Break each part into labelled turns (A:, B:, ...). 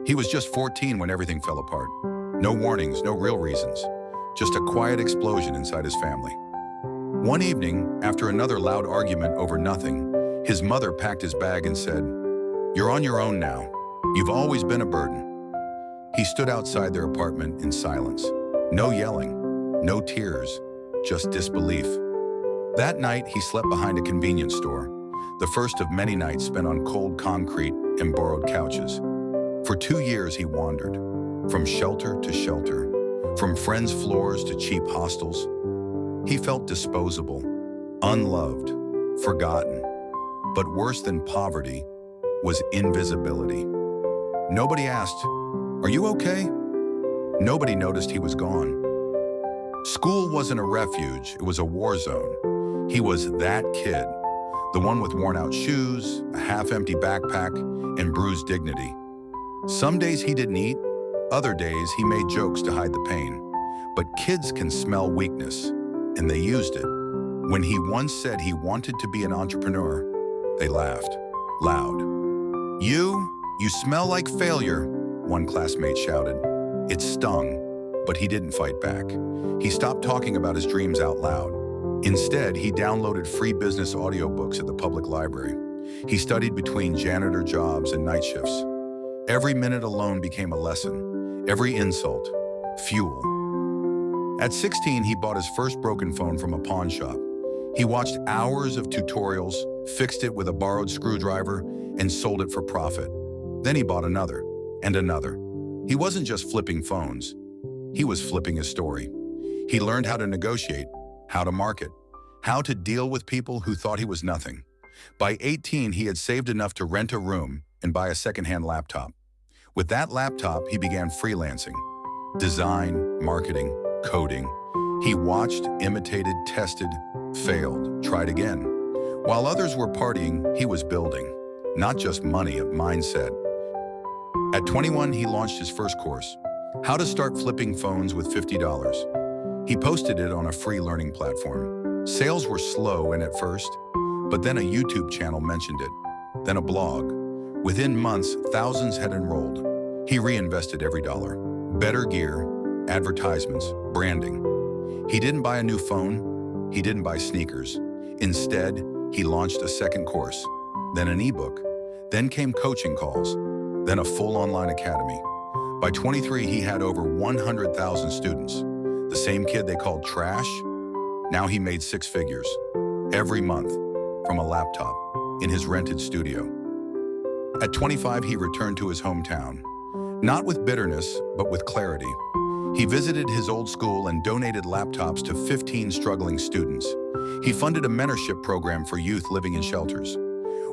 A: He was just 14 when everything fell apart. No warnings, no real reasons. Just a quiet explosion inside his family. One evening, after another loud argument over nothing, his mother packed his bag and said, "You're on your own now. You've always been a burden." He stood outside their apartment in silence. No yelling, no tears, just disbelief. That night, he slept behind a convenience store, the first of many nights spent on cold concrete and borrowed couches. For 2 years, he wandered, from shelter to shelter, from friends' floors to cheap hostels. He felt disposable, unloved, forgotten. But worse than poverty was invisibility. Nobody asked, "Are you okay?" Nobody noticed he was gone. School wasn't a refuge, it was a war zone. He was that kid, the one with worn-out shoes, a half-empty backpack, and bruised dignity. Some days he didn't eat, other days he made jokes to hide the pain. But kids can smell weakness, and they used it. When he once said he wanted to be an entrepreneur, they laughed, loud. You smell like failure," one classmate shouted. It stung, but he didn't fight back. He stopped talking about his dreams out loud. Instead, he downloaded free business audiobooks at the public library. He studied between janitor jobs and night shifts. Every minute alone became a lesson. Every insult, fuel. At 16, he bought his first broken phone from a pawn shop. He watched hours of tutorials, fixed it with a borrowed screwdriver, and sold it for profit. Then he bought another, and another. He wasn't just flipping phones. He was flipping his story. He learned how to negotiate, how to market, how to deal with people who thought he was nothing. By 18, he had saved enough to rent a room and buy a secondhand laptop. With that laptop, he began freelancing. Design, marketing, coding. He watched, imitated, tested, failed, tried again. While others were partying, he was building. Not just money, a mindset. At 21, he launched his first course, How to Start Flipping Phones with $50. He posted it on a free learning platform. Sales were slow at first, but then a YouTube channel mentioned it, then a blog. Within months, thousands had enrolled. He reinvested every dollar. Better gear, advertisements, branding. He didn't buy a new phone. He didn't buy sneakers. Instead, he launched a second course, then an ebook. Then came coaching calls, then a full online academy. By 23, he had over 100,000 students. The same kid they called trash, now he made 6 figures every month from a laptop in his rented studio. At 25, he returned to his hometown, not with bitterness, but with clarity. He visited his old school and donated laptops to 15 struggling students. He funded a mentorship program for youth living in shelters.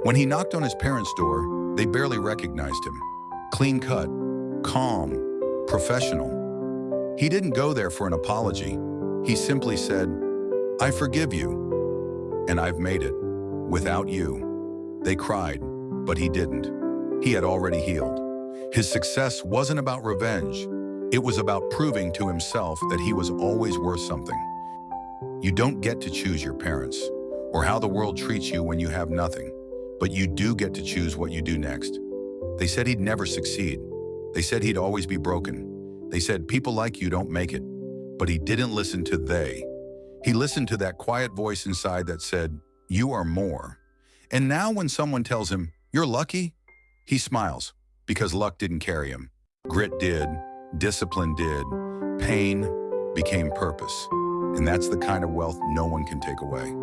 A: When he knocked on his parents' door, they barely recognized him. Clean cut, calm, professional. He didn't go there for an apology. He simply said, "I forgive you, and I've made it without you." They cried, but he didn't. He had already healed. His success wasn't about revenge. It was about proving to himself that he was always worth something. You don't get to choose your parents or how the world treats you when you have nothing, but you do get to choose what you do next. They said he'd never succeed. They said he'd always be broken. They said people like you don't make it, but he didn't listen to they. He listened to that quiet voice inside that said, "You are more." And now when someone tells him, "You're lucky," he smiles because luck didn't carry him. Grit did, discipline did, pain became purpose. And that's the kind of wealth no one can take away.